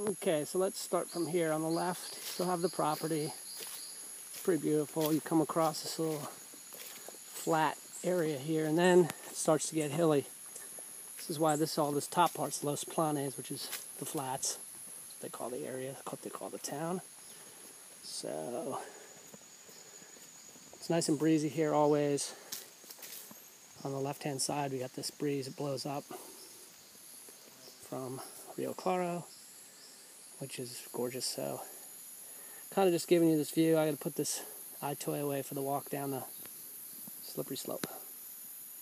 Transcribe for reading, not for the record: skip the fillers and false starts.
Okay, so let's start from here. On the left, you still have the property. It's pretty beautiful. You come across this little flat area here, and then it starts to get hilly. This is why all this top part's Los Planes, which is the flats. That's what they call the area, what they call the town. So it's nice and breezy here always. On the left-hand side, we got this breeze that blows up from Rio Claro, which is gorgeous. So kind of just giving you this view. I got to put this eye toy away for the walk down the slippery slope.